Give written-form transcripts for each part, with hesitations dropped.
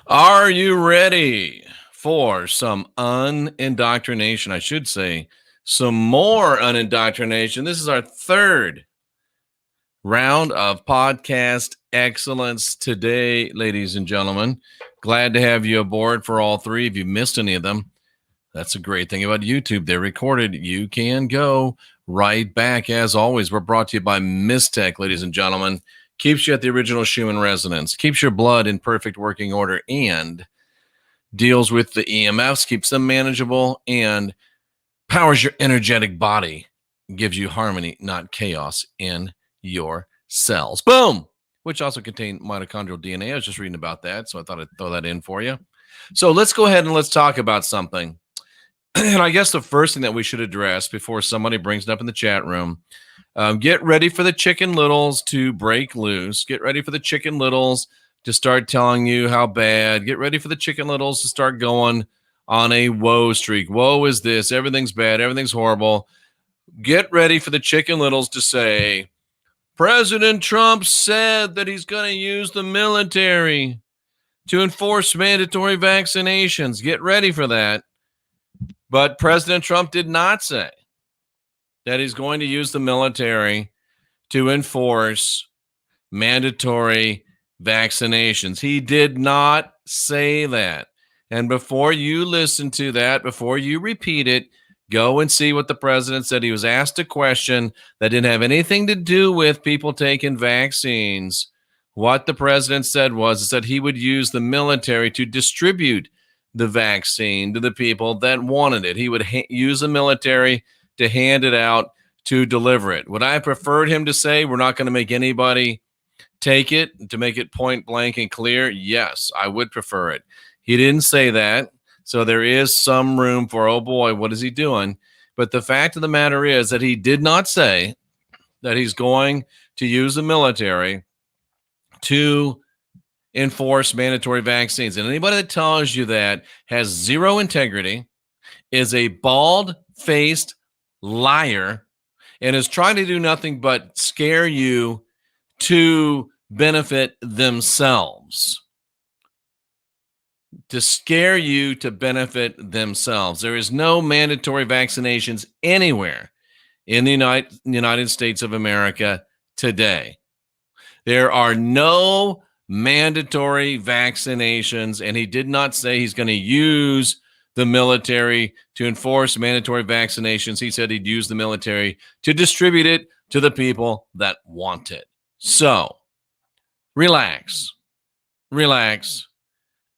Are you ready for some unindoctrination? I should say some more unindoctrination. This is our third round of podcast excellence today, ladies and gentlemen. Glad to have you aboard for all three. If you missed any of them, that's a great thing about YouTube. They're recorded. You can go right back. As always, we're brought to you by Mystech, ladies and gentlemen. Keeps you at the original Schumann resonance, keeps your blood in perfect working order, and deals with the EMFs, keeps them manageable, and powers your energetic body, gives you harmony, not chaos in your cells. Boom! Which also contain mitochondrial DNA. I was just reading about that, so I thought I'd throw that in for you. So let's go ahead and let's talk about something. And I guess the first thing that we should address before somebody brings it up in the chat room, get ready for the chicken littles to break loose. Get ready for the chicken littles to start telling you how bad. Get ready for the chicken littles to start going on a woe streak. Woe is this. Everything's bad. Everything's horrible. Get ready for the chicken littles to say, President Trump said that he's going to use the military to enforce mandatory vaccinations. Get ready for that. But President Trump did not say that he's going to use the military to enforce mandatory vaccinations. He did not say that. And before you listen to that, before you repeat it, go and see what the president said. He was asked a question that didn't have anything to do with people taking vaccines. What the president said was that he would use the military to distribute the vaccine to the people that wanted it. He would use the military to hand it out, to deliver it. Would I have preferred him to say we're not going to make anybody take it, to make it point blank and clear? Yes, I would prefer it. He didn't say that. So there is some room for, oh boy, what is he doing? But the fact of the matter is that he did not say that he's going to use the military to enforce mandatory vaccines. And anybody that tells you that has zero integrity, is a bald-faced liar, and is trying to do nothing but scare you to benefit themselves. To scare you to benefit themselves. There is no mandatory vaccinations anywhere in the United States of America today. There are no mandatory vaccinations, and he did not say he's going to use the military to enforce mandatory vaccinations. He said he'd use the military to distribute it to the people that want it. So, relax,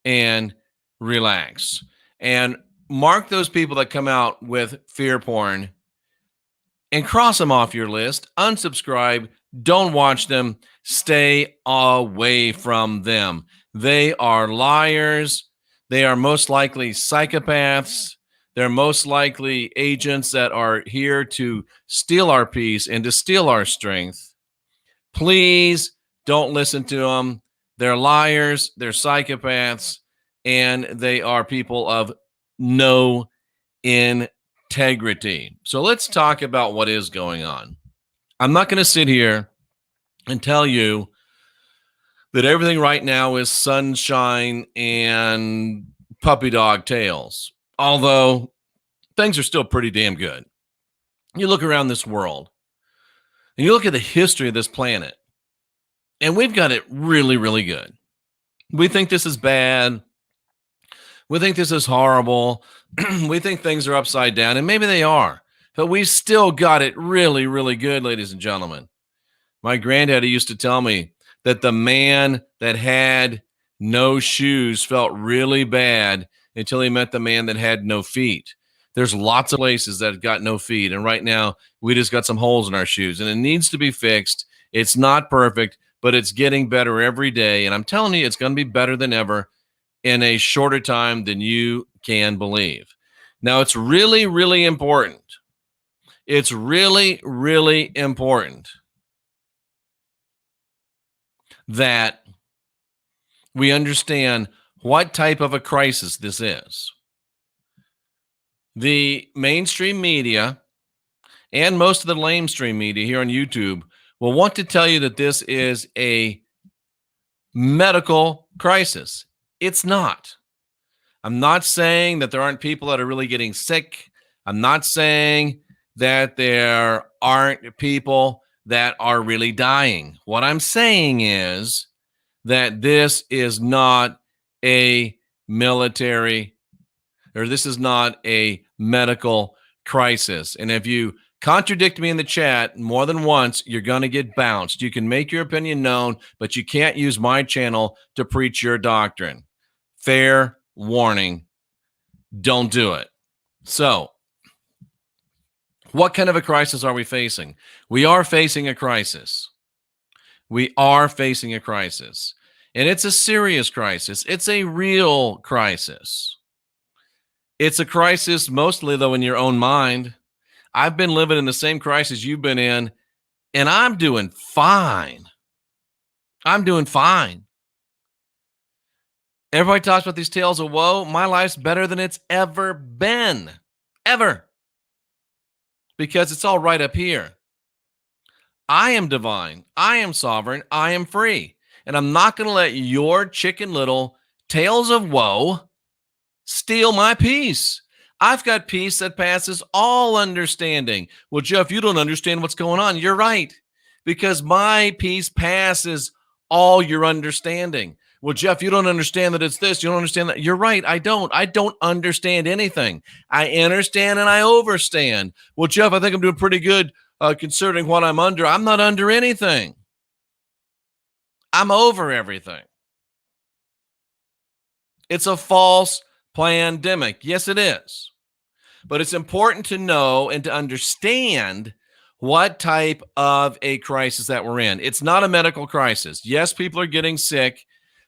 and relax. And mark those people that come out with fear porn and cross them off your list. Unsubscribe. Don't watch them. Stay away from them. They are liars. They are most likely psychopaths. They're most likely agents that are here to steal our peace and to steal our strength. Please don't listen to them. They're liars. They're psychopaths. And they are people of no integrity. So let's talk about what is going on. I'm not going to sit here and tell you that everything right now is sunshine and puppy dog tails, although things are still pretty damn good. You look around this world and you look at the history of this planet, and we've got it really, really good. We think this is bad. We think this is horrible. We think things are upside down, and maybe they are, but we've still got it really, really good, ladies and gentlemen. My granddaddy used to tell me that the man that had no shoes felt really bad until he met the man that had no feet. There's lots of places that have got no feet, and right now we just got some holes in our shoes, and it needs to be fixed. It's not perfect, but it's getting better every day, and I'm telling you, it's going to be better than ever in a shorter time than you can believe. Now, it's really, really important. It's really, really important that we understand what type of a crisis this is. The mainstream media and most of the lamestream media here on YouTube will want to tell you that this is a medical crisis. It's not. I'm not saying that there aren't people that are really getting sick. I'm not saying that there aren't people that are really dying. What I'm saying is that this is not a military, or this is not a medical crisis. And if you contradict me in the chat more than once, you're going to get bounced. You can make your opinion known, but you can't use my channel to preach your doctrine. Fair warning. Don't do it. So, what kind of a crisis are we facing? We are facing a crisis. We are facing a crisis. And it's a serious crisis. It's a real crisis. It's a crisis mostly, though, in your own mind. I've been living in the same crisis you've been in, and I'm doing fine. I'm doing fine. Everybody talks about these tales of woe. My life's better than it's ever been. Ever. Because it's all right up here. I am divine. I am sovereign. I am free. And I'm not going to let your chicken little tales of woe steal my peace. I've got peace that passes all understanding. Well, Jeff, you don't understand what's going on. You're right. Because my peace passes all your understanding. Well, Jeff, you don't understand that it's this. You don't understand that. You're right. I don't understand anything. I understand and I overstand. Well, Jeff, I think I'm doing pretty good considering what I'm under. I'm not under anything. I'm over everything. It's a false pandemic. Yes, it is. But it's important to know and to understand what type of a crisis that we're in. It's not a medical crisis. Yes, people are getting sick.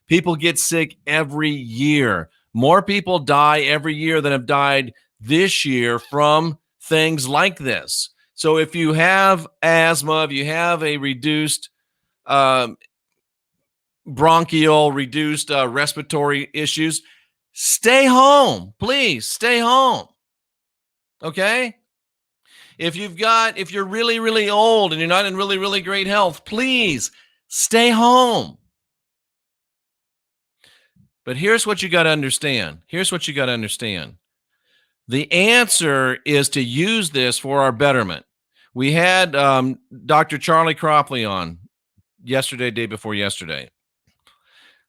People get sick every year. More people die every year than have died this year from things like this. So if you have asthma, if you have a reduced bronchial, reduced respiratory issues, stay home. Please stay home. Okay? If you're really, really old and you're not in really, really great health, please stay home. But here's what you got to understand. The answer is to use this for our betterment. We had Dr. Charlie Cropley on yesterday, day before yesterday.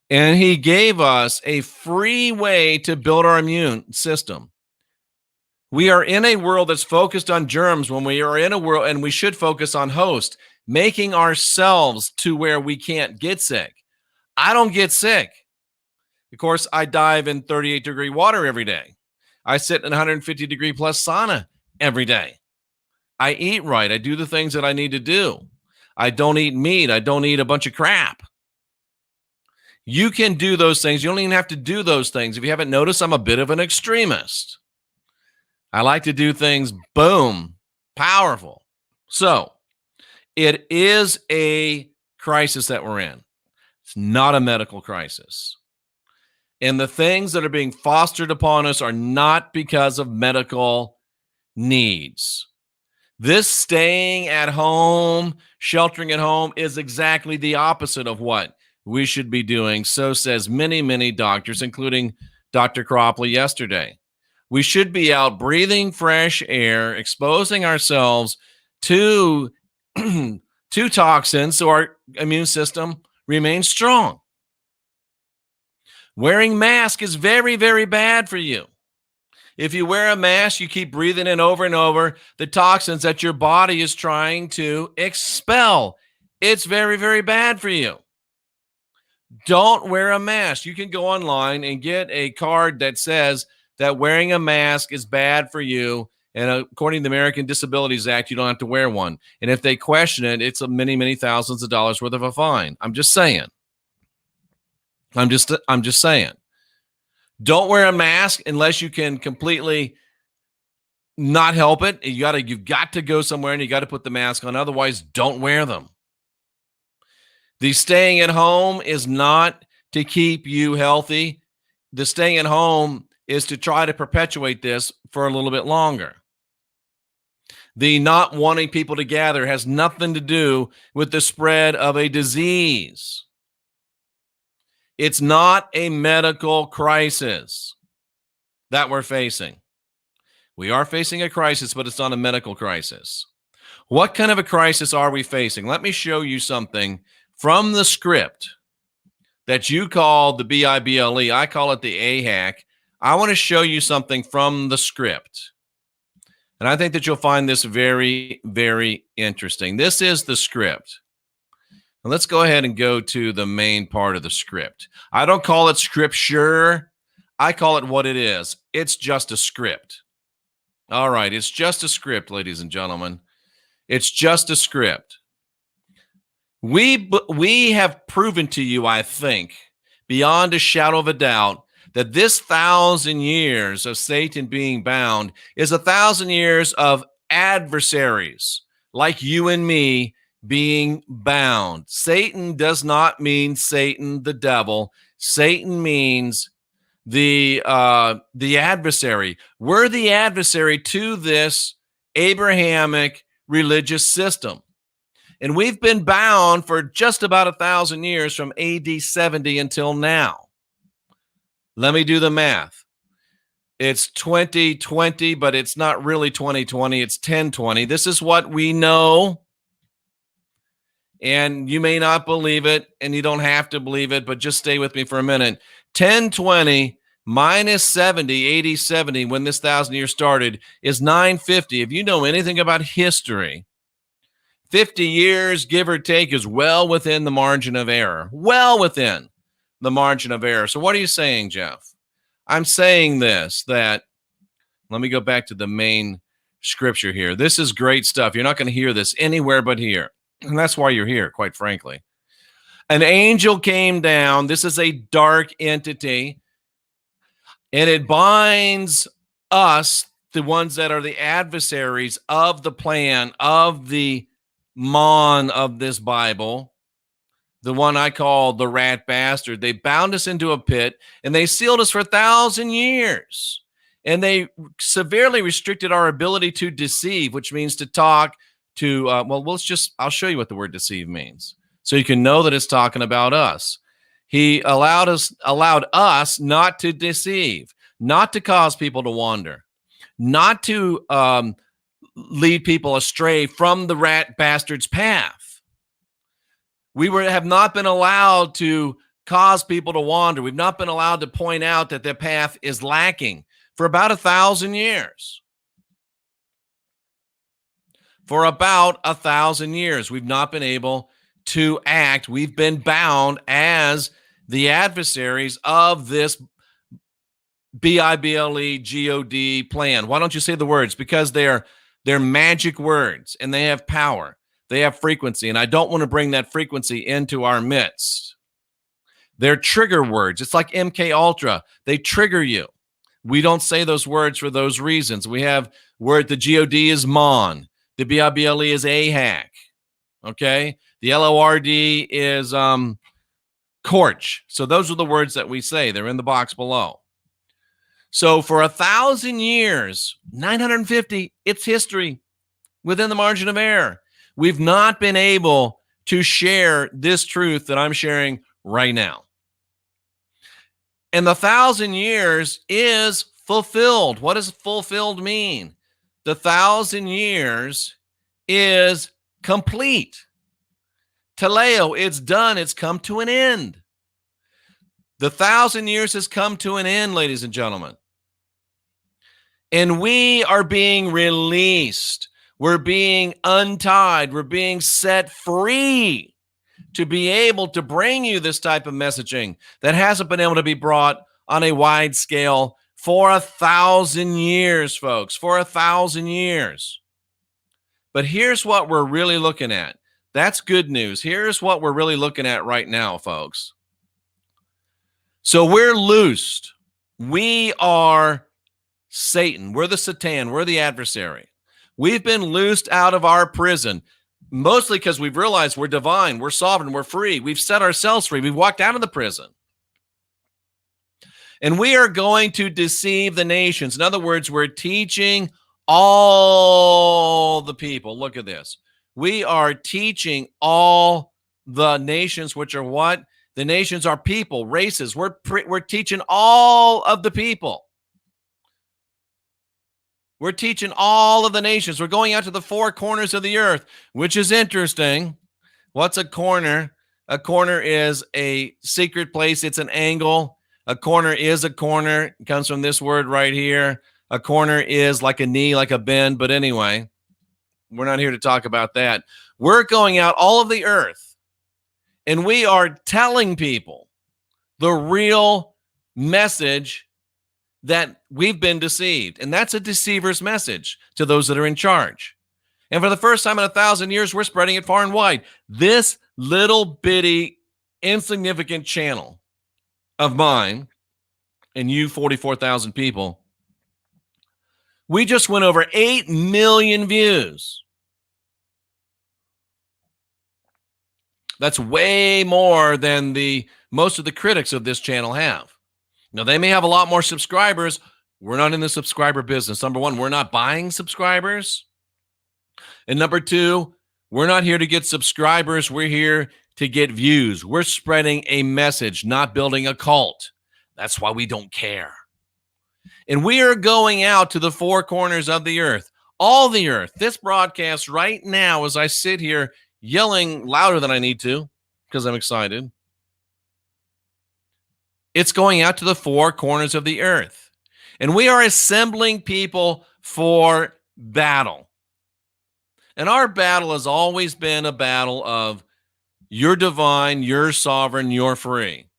And he gave us a free way to build our immune system. We are in a world that's focused on germs when we are in a world, and we should focus on host, making ourselves to where we can't get sick. I don't get sick. Of course, I dive in 38-degree water every day. I sit in 150-degree plus sauna every day. I eat right. I do the things that I need to do. I don't eat meat. I don't eat a bunch of crap. You can do those things. You don't even have to do those things. If you haven't noticed, I'm a bit of an extremist. I like to do things, boom, powerful. So it is a crisis that we're in. It's not a medical crisis. And the things that are being fostered upon us are not because of medical needs. This staying at home, sheltering at home is exactly the opposite of what we should be doing. So says many, many doctors, including Dr. Cropley yesterday. We should be out breathing fresh air, exposing ourselves to toxins so our immune system remains strong. Wearing mask is very, very bad for you. If you wear a mask, you keep breathing in over and over the toxins that your body is trying to expel. It's very, very bad for you. Don't wear a mask. You can go online and get a card that says that wearing a mask is bad for you. And according to the American Disabilities Act, you don't have to wear one. And if they question it, it's many, many thousands of dollars worth of a fine. I'm just saying. I'm just saying. Don't wear a mask unless you can completely not help it. You've got to go somewhere and you got to put the mask on. Otherwise, don't wear them. The staying at home is not to keep you healthy. The staying at home is to try to perpetuate this for a little bit longer. The not wanting people to gather has nothing to do with the spread of a disease. It's not a medical crisis that we're facing. We are facing a crisis, but it's not a medical crisis. What kind of a crisis are we facing? Let me show you something from the script that you call the B-BLE. I call it the AHAK. I want to show you something from the script. And I think that you'll find this very, very interesting. This is the script. And let's go ahead and go to the main part of the script. I don't call it scripture. I call it what it is. It's just a script. All right, it's just a script, ladies and gentlemen. It's just a script. We have proven to you, I think, beyond a shadow of a doubt, that this 1,000 years of Satan being bound is 1,000 years of adversaries like you and me being bound. Satan does not mean Satan, the devil. Satan means the adversary. We're the adversary to this Abrahamic religious system. And we've been bound for just about 1,000 years from AD 70 until now. Let me do the math. It's 2020, but it's not really 2020. It's 1020. This is what we know. And you may not believe it, and you don't have to believe it, but just stay with me for a minute. 1020 minus 70, AD 70, when this 1,000 years started, is 950. If you know anything about history, 50 years, give or take, is well within the margin of error. Well within the margin of error. So what are you saying, Jeff? I'm saying this, that, let me go back to the main scripture here. This is great stuff. You're not going to hear this anywhere but here. And that's why you're here, quite frankly. An angel came down. This is a dark entity. And it binds us, the ones that are the adversaries of the plan, of the mon of this Bible, the one I call the rat bastard. They bound us into a pit, and they sealed us for 1,000 years. And they severely restricted our ability to deceive, which means to talk, to, I'll show you what the word deceive means, so you can know that it's talking about us. He allowed us not to deceive, not to cause people to wander, not to lead people astray from the rat bastard's path. We have not been allowed to cause people to wander. We've not been allowed to point out that their path is lacking for about 1,000 years. For about 1,000 years, we've not been able to act. We've been bound as the adversaries of this B-BLE God plan. Why don't you say the words? Because they're magic words, and they have power. They have frequency, and I don't want to bring that frequency into our midst. They're trigger words. It's like MK Ultra. They trigger you. We don't say those words for those reasons. We have word, the God is Mon. The B-BLE is AHAK. Okay? The LORD is KORC. So those are the words that we say. They're in the box below. So for 1,000 years, 950, it's history within the margin of error. We've not been able to share this truth that I'm sharing right now. And the 1,000 years is fulfilled. What does fulfilled mean? The 1,000 years is complete. Teleo, it's done. It's come to an end. The 1,000 years has come to an end, ladies and gentlemen. And we are being released. We're being untied. We're being set free to be able to bring you this type of messaging that hasn't been able to be brought on a wide scale for 1,000 years, folks, for 1,000 years. But here's what we're really looking at. That's good news. Here's what we're really looking at right now, folks. So we're loosed. We are Satan. We're the Satan. We're the adversary. We've been loosed out of our prison, mostly because we've realized we're divine, we're sovereign, we're free. We've set ourselves free. We've walked out of the prison. And we are going to deceive the nations. In other words, we're teaching all the people. Look at this. We are teaching all the nations, which are what? The nations are people, races. We're teaching all of the people. We're teaching all of the nations. We're going out to the four corners of the earth, which is interesting. What's a corner? A corner is a secret place. It's an angle. A corner is a corner. It comes from this word right here. A corner is like a knee, like a bend. But anyway, we're not here to talk about that. We're going out all of the earth, and we are telling people the real message that we've been deceived. And that's a deceiver's message to those that are in charge. And for the first time in 1,000 years, we're spreading it far and wide. This little bitty, insignificant channel of mine and you 44,000 people, we just went over 8 million views. That's way more than most of the critics of this channel have. Now, they may have a lot more subscribers. We're not in the subscriber business. Number one, we're not buying subscribers. And number two, we're not here to get subscribers. We're here to get views. We're spreading a message, not building a cult. That's why we don't care. And we are going out to the four corners of the earth, all the earth. This broadcast right now, as I sit here yelling louder than I need to because I'm excited, it's going out to the four corners of the earth. And we are assembling people for battle. And our battle has always been a battle of you're divine, you're sovereign, you're free.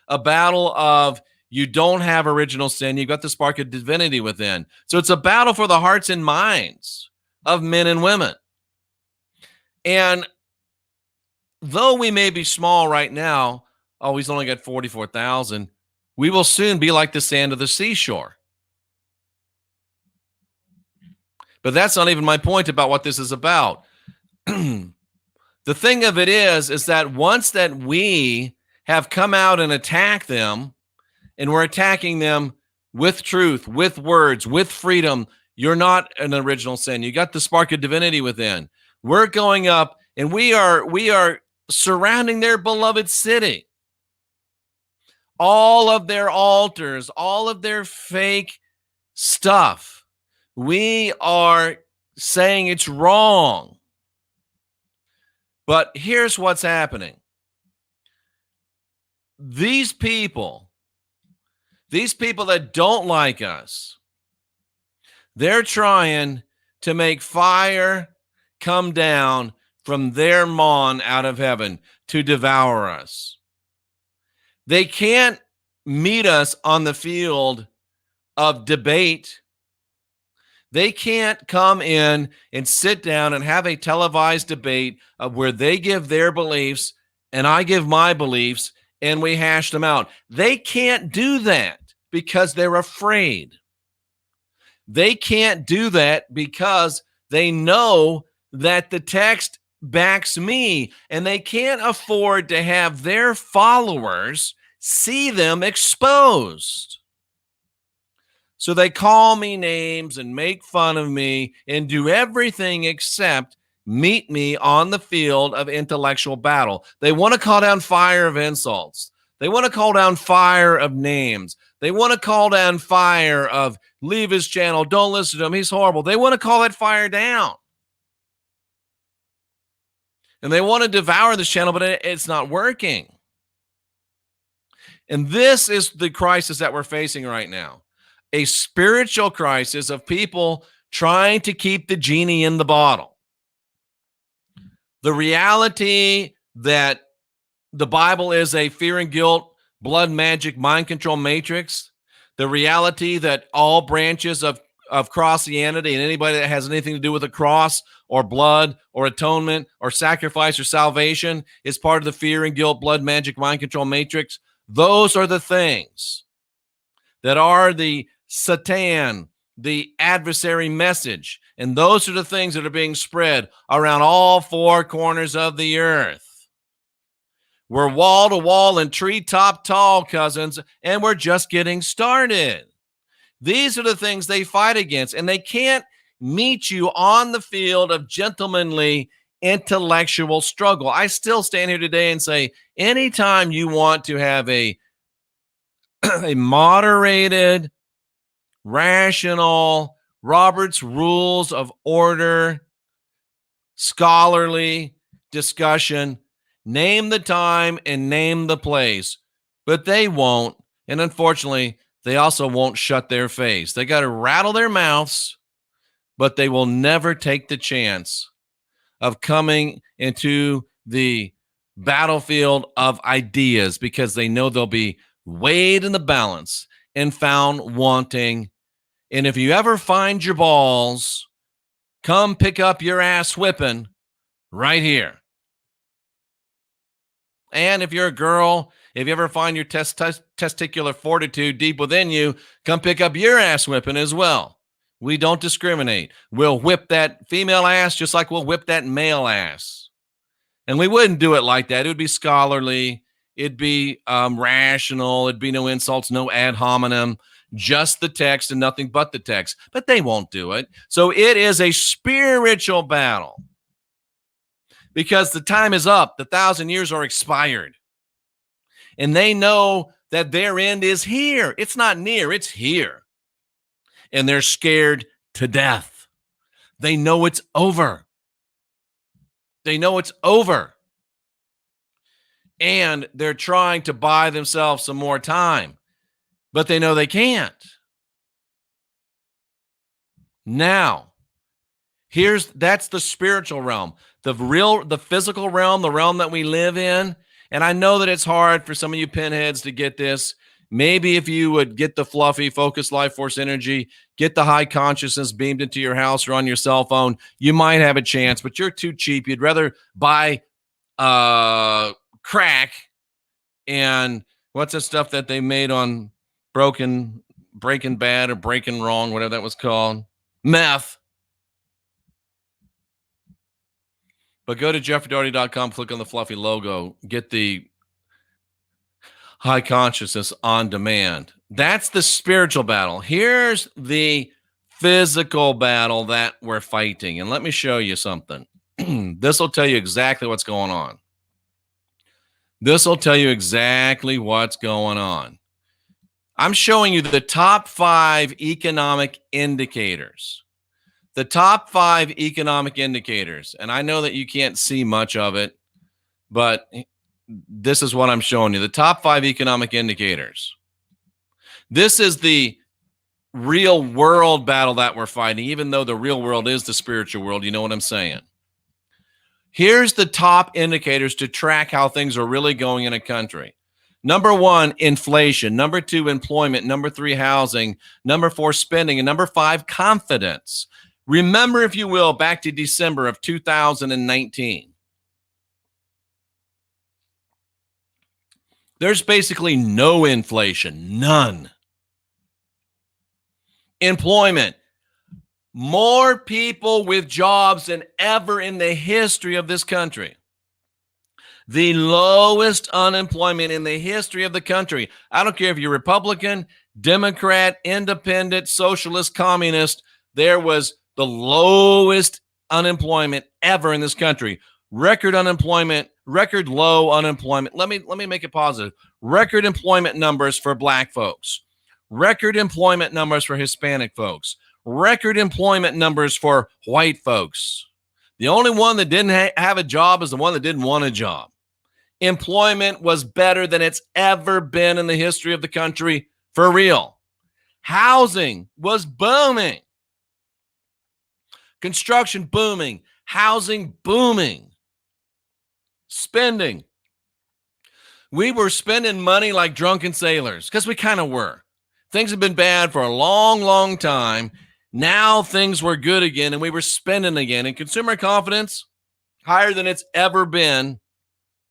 A battle of you don't have original sin, you've got the spark of divinity within. So it's a battle for the hearts and minds of men and women. And though we may be small right now, he's only got 44,000, we will soon be like the sand of the seashore. But that's not even my point about what this is about. The thing of it is that once that we have come out and attacked them, and we're attacking them with truth, with words, with freedom, you're not an original sin. You got the spark of divinity within. We're going up, and we are surrounding their beloved city. All of their altars, all of their fake stuff. We are saying it's wrong. But here's what's happening. These people that don't like us, they're trying to make fire come down from their mon out of heaven to devour us. They can't meet us on the field of debate. They can't come in and sit down and have a televised debate of where they give their beliefs and I give my beliefs and we hash them out. They can't do that because they're afraid. They can't do that because they know that the text backs me, and they can't afford to have their followers see them exposed. So they call me names and make fun of me and do everything except meet me on the field of intellectual battle. They want to call down fire of insults. They want to call down fire of names. They want to call down fire of leave his channel, don't listen to him, he's horrible. They want to call that fire down. And they want to devour this channel, but it's not working. And this is the crisis that we're facing right now. A spiritual crisis of people trying to keep the genie in the bottle. The reality that the Bible is a fear and guilt, blood magic, mind control matrix. The reality that all branches of Christianity and anybody that has anything to do with a cross or blood or atonement or sacrifice or salvation is part of the fear and guilt, blood magic, mind control matrix. Those are the things that are the Satan, the adversary message. And those are the things that are being spread around all four corners of the earth. We're wall to wall and treetop tall, cousins, and we're just getting started. These are the things they fight against, and they can't meet you on the field of gentlemanly intellectual struggle. I still stand here today and say, anytime you want to have a moderated, rational, Robert's Rules of Order, scholarly discussion, name the time and name the place. But they won't. And unfortunately, they also won't shut their face. They got to rattle their mouths, but they will never take the chance of coming into the battlefield of ideas because they know they'll be weighed in the balance and found wanting. And if you ever find your balls, come pick up your ass whipping right here. And if you're a girl, if you ever find your testicular fortitude deep within you, come pick up your ass whipping as well. We don't discriminate. We'll whip that female ass just like we'll whip that male ass. And we wouldn't do it like that. It would be scholarly. It'd be rational. It'd be no insults, no ad hominem, just the text and nothing but the text. But they won't do it. So it is a spiritual battle because the time is up. The 1,000 years are expired. And they know that their end is here. It's not near, it's here. And they're scared to death. They know it's over. They know it's over. And they're trying to buy themselves some more time, but they know they can't. Now, that's the spiritual realm, the physical realm, the realm that we live in. And I know that it's hard for some of you pinheads to get this. Maybe if you would get the fluffy focused life force energy, get the high consciousness beamed into your house or on your cell phone, you might have a chance, but you're too cheap. You'd rather buy crack and what's the stuff that they made on Breaking Bad or Breaking Wrong, whatever that was called, meth. But go to jeffreydaugherty.com, click on the fluffy logo, get the high consciousness on demand. That's the spiritual battle. Here's the physical battle that we're fighting. And let me show you something. This will tell you exactly what's going on. This will tell you exactly what's going on. I'm showing you the top 5 economic indicators. The top 5 economic indicators. And I know that you can't see much of it, but this is what I'm showing you. The top 5 economic indicators. This is the real world battle that we're fighting, even though the real world is the spiritual world. You know what I'm saying? Here's the top indicators to track how things are really going in a country. Number 1, inflation. Number 2, employment. Number 3, housing. Number 4, spending. And number 5, confidence. Remember, if you will, back to December of 2019. There's basically no inflation, none. Employment. More people with jobs than ever in the history of this country. The lowest unemployment in the history of the country. I don't care if you're Republican, Democrat, Independent, Socialist, Communist. There was the lowest unemployment ever in this country. Record unemployment, record low unemployment. Let me make it positive. Record employment numbers for Black folks. Record employment numbers for Hispanic folks. Record employment numbers for white folks. The only one that didn't have a job is the one that didn't want a job. Employment was better than it's ever been in the history of the country, for real. Housing was booming. Construction booming. Housing booming. Spending. We were spending money like drunken sailors, because we kind of were. Things have been bad for a long, long time. Now things were good again, and we were spending again. And consumer confidence, higher than it's ever been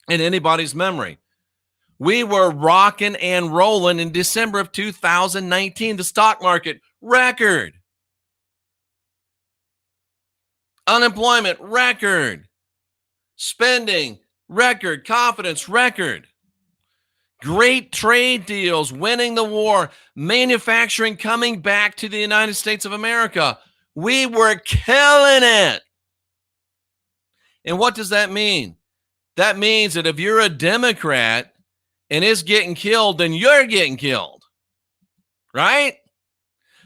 in anybody's memory. We were rocking and rolling in December of 2019. The stock market, record. Unemployment, record. Spending, record. Confidence, record. Great trade deals, winning the war, manufacturing coming back to the United States of America. We were killing it. And what does that mean? That means that if you're a Democrat and it's getting killed, then you're getting killed, right?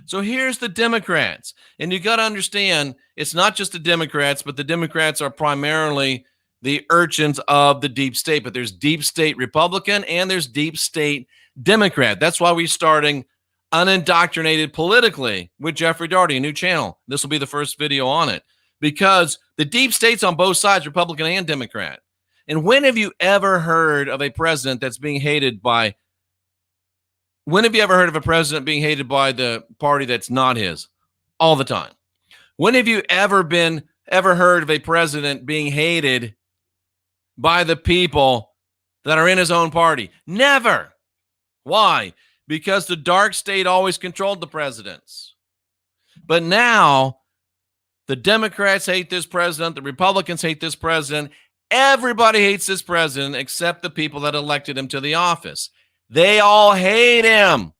So here's the Democrats. And you got to understand, it's not just the Democrats, but the Democrats are primarily the urchins of the deep state. But there's deep state Republican and there's deep state Democrat. That's why we're starting Unindoctrinated Politically with Jeffrey Daugherty, a new channel. This will be the first video on it, because the deep state's on both sides, Republican and Democrat. And when have you ever heard of a president that's being hated by When have you ever heard of a president being hated by the party that's not his? All the time. When have you ever heard of a president being hated by the people that are in his own party? Never. Why? Because the dark state always controlled the presidents. But now the Democrats hate this president, the Republicans hate this president. Everybody hates this president except the people that elected him to the office. They all hate him.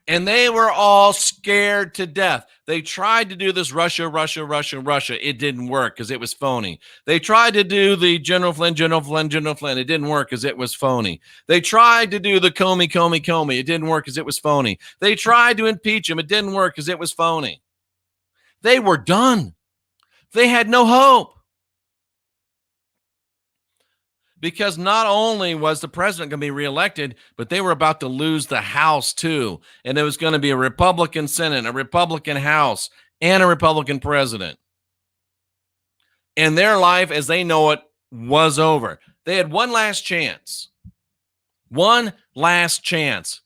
And they were all scared to death. They tried to do this Russia. It didn't work because it was phony. They tried to do the General Flynn. It didn't work because it was phony. They tried to do the Comey. It didn't work because it was phony. They tried to impeach him. It didn't work because it was phony. They were done. They had no hope. Because not only was the president going to be reelected, but they were about to lose the House too. And there was going to be a Republican Senate, a Republican House, and a Republican president. And their life, as they know it, was over. They had one last chance. One last chance.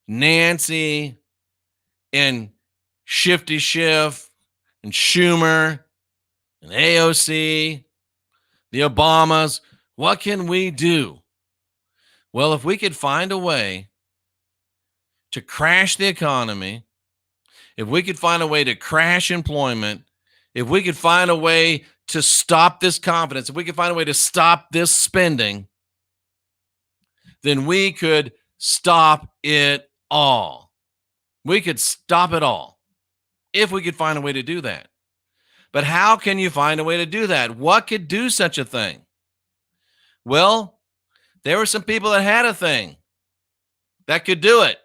Nancy and Shifty Schiff and Schumer and AOC, the Obamas, what can we do? Well, if we could find a way to crash the economy, if we could find a way to crash employment, if we could find a way to stop this confidence, if we could find a way to stop this spending, then we could stop it all. We could stop it all if we could find a way to do that. But how can you find a way to do that? What could do such a thing? Well, there were some people that had a thing that could do it.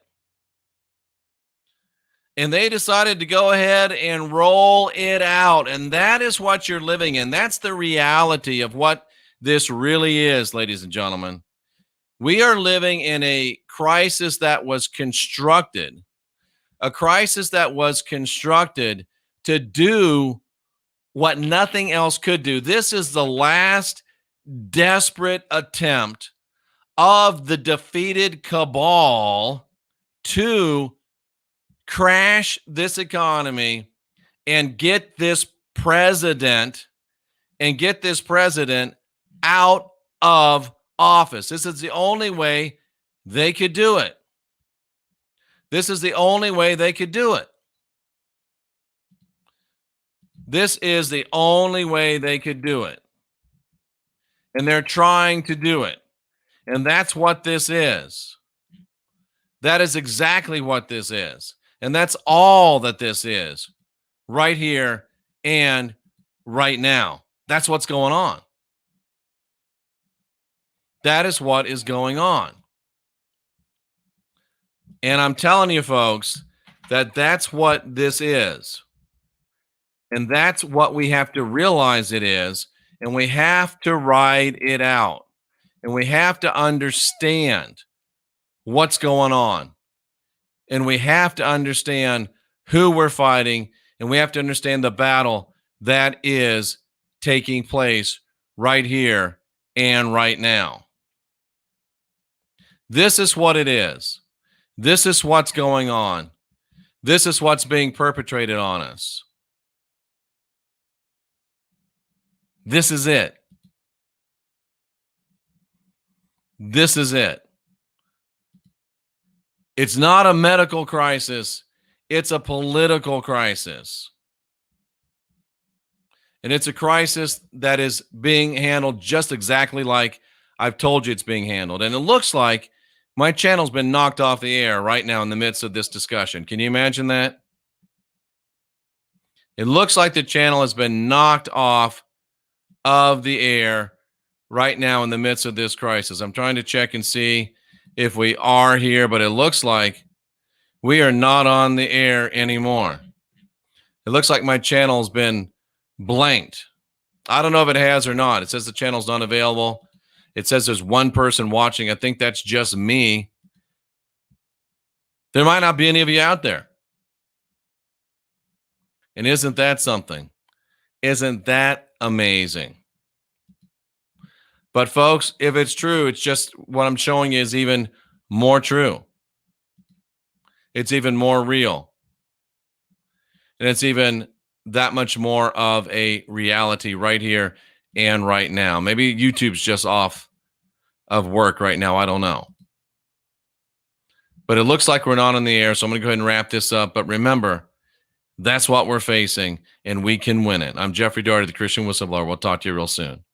And they decided to go ahead and roll it out. And that is what you're living in. That's the reality of what this really is, ladies and gentlemen. We are living in a crisis that was constructed, to do what nothing else could do. This is the last desperate attempt of the defeated cabal to crash this economy and get this president out of office. This is the only way they could do it. This is the only way they could do it. This is the only way they could do it. And they're trying to do it. And that's what this is. That is exactly what this is. And that's all that this is right here and right now. That's what's going on. That is what is going on. And I'm telling you, folks, that that's what this is. And that's what we have to realize it is. And we have to ride it out. And we have to understand what's going on. And we have to understand who we're fighting. And we have to understand the battle that is taking place right here and right now. This is what it is. This is what's going on. This is what's being perpetrated on us. This is it. This is it. It's not a medical crisis. It's a political crisis. And it's a crisis that is being handled just exactly like I've told you it's being handled. And it looks like my channel's been knocked off the air right now in the midst of this discussion. Can you imagine that? It looks like the channel has been knocked off of the air right now in the midst of this crisis. I'm trying to check and see if we are here, but it looks like we are not on the air anymore. It looks like my channel's been blanked. I don't know if it has or not. It says the channel's not available. It says there's one person watching. I think that's just me. There might not be any of you out there. And isn't that something? Isn't that amazing? But folks, if it's true, it's just what I'm showing you is even more true. It's even more real. And it's even that much more of a reality right here and right now. Maybe YouTube's just off of work right now. I don't know. But it looks like we're not on the air, so I'm going to go ahead and wrap this up. But remember, that's what we're facing, and we can win it. I'm Jeffrey Daugherty, the Christian Whistleblower. We'll talk to you real soon.